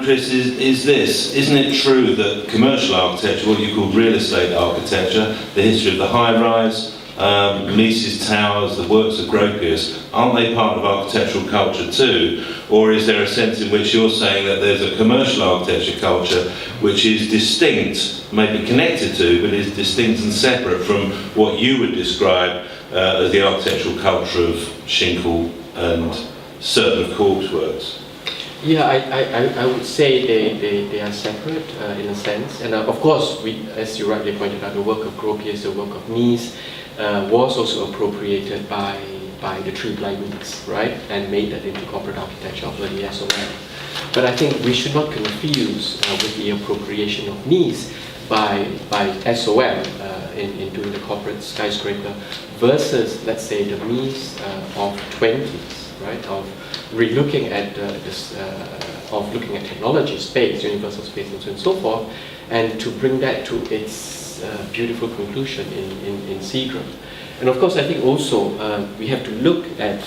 Chris, is this. Isn't it true that commercial architecture, what you call real estate architecture, the history of the high-rise, Mises Towers, the works of Gropius, aren't they part of architectural culture too? Or is there a sense in which you're saying that there's a commercial architecture culture which is distinct, maybe connected to, but is distinct and separate from what you would describe as the architectural culture of Schinkel and certain of Korb's works? Yeah, I would say they are separate in a sense. And of course, as you rightly pointed out, the work of Gropius, the work of Mies, was also appropriated by the Three Blind Mice, right? And made that into corporate architecture of early SOM. But I think we should not confuse with the appropriation of Mies by SOM in doing the corporate skyscraper versus, let's say, the Mies of 20s, right? Of relooking at of looking at technology, space, universal space, and so on and so forth, and to bring that to its beautiful conclusion in Seagram. And of course, I think also we have to look at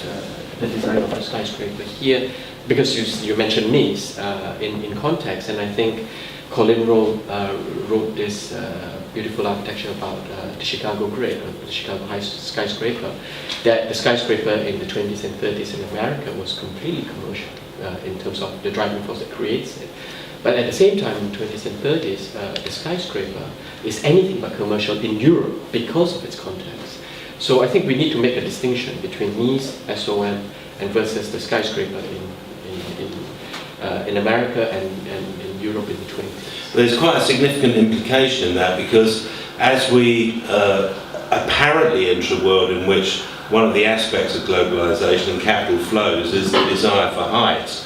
the design of the skyscraper here, because you mentioned Mies in context, and I think Colin wrote this beautiful architecture about the Chicago grid, or the Chicago high skyscraper, that the skyscraper in the 20s and 30s in America was completely commercial in terms of the driving force that creates it. But at the same time, in the 20s and 30s, the skyscraper is anything but commercial in Europe because of its context. So I think we need to make a distinction between Mies, SOM, and versus the skyscraper in America and in Europe in the 20s. There's quite a significant implication in that, because as we apparently enter a world in which one of the aspects of globalization and capital flows is the desire for height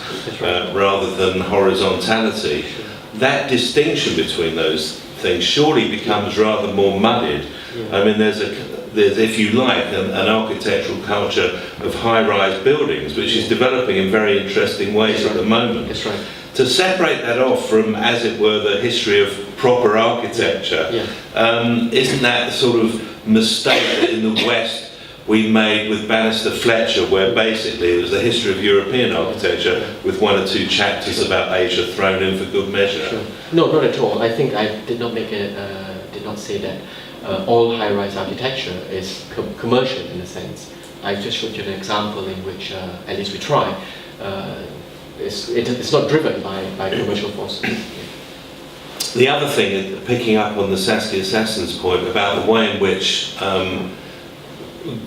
rather than horizontality, that distinction between those things surely becomes rather more muddied. Yeah. I mean, there's, if you like, an architectural culture of high-rise buildings, which is developing in very interesting ways at the moment. That's right. To separate that off from, as it were, the history of proper architecture, isn't that the sort of mistake that in the West we made with Bannister Fletcher, where basically it was the history of European architecture with one or two chapters about Asia thrown in for good measure? Sure. No, not at all. I think I did not say that all high-rise architecture is commercial in a sense. I just showed you an example in which, at least we try, it's not driven by commercial forces. The other thing, picking up on the Saskia Sassen's point about the way in which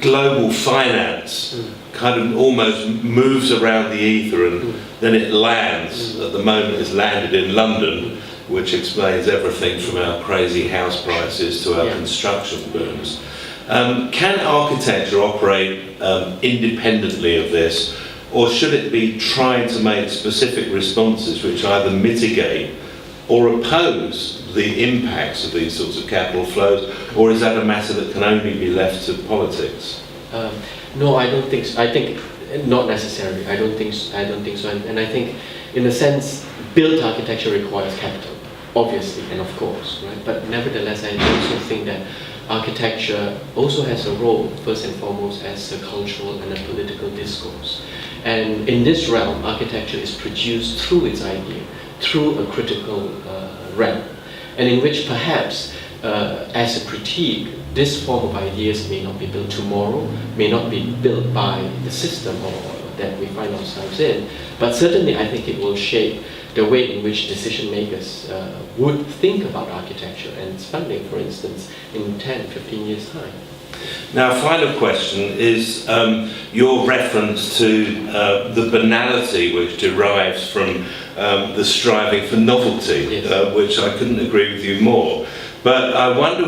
global finance kind of almost moves around the ether and then it lands. At the moment it's landed in London, which explains everything from our crazy house prices to our construction booms. Can architecture operate independently of this, or should it be trying to make specific responses which either mitigate or oppose the impacts of these sorts of capital flows, or is that a matter that can only be left to politics? No, I don't think so. I think not necessarily. I don't think so. And I think, in a sense, built architecture requires capital, obviously, and of course, right? But nevertheless, I also think that architecture also has a role, first and foremost, as a cultural and a political discourse. And in this realm, architecture is produced through its idea, through a critical realm, and in which perhaps, as a critique, this form of ideas may not be built tomorrow, may not be built by the system that we find ourselves in, but certainly I think it will shape the way in which decision makers would think about architecture and its funding, for instance, in 10, 15 years' time. Now, a final question is your reference to the banality which derives from the striving for novelty, which I couldn't agree with you more. But I wonder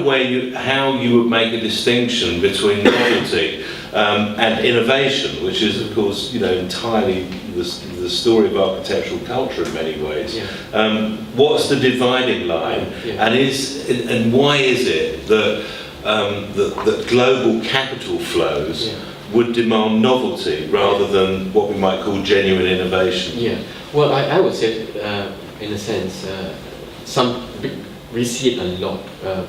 how you would make a distinction between novelty and innovation, which is, of course, entirely the story of architectural culture in many ways. What's the dividing line, and why is it that that global capital flows would demand novelty rather than what we might call genuine innovation? Yeah, well, I would say, in a sense, we see it a lot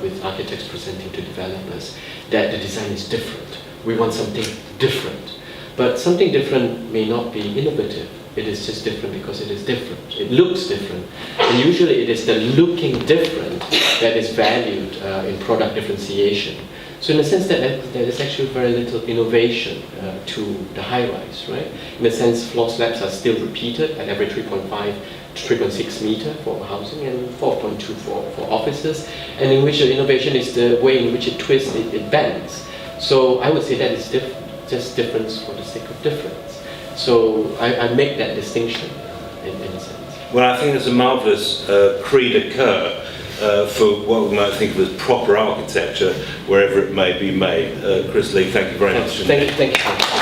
with architects presenting to developers that the design is different. We want something different. But something different may not be innovative. It is just different because it is different. It looks different. And usually it is the looking different that is valued in product differentiation. So in a sense that there is actually very little innovation to the high-rise, right? In a sense, floor slabs are still repeated at every 3.5 to 3.6 meter for housing and 4.2 for offices, and in which the innovation is the way in which it twists, it bends. So I would say that is just difference for the sake of difference. So I make that distinction in a sense. Well, I think there's a marvellous cri de coeur for what we might think of as proper architecture, wherever it may be made. Chris Lee, thank you very much. Thank you.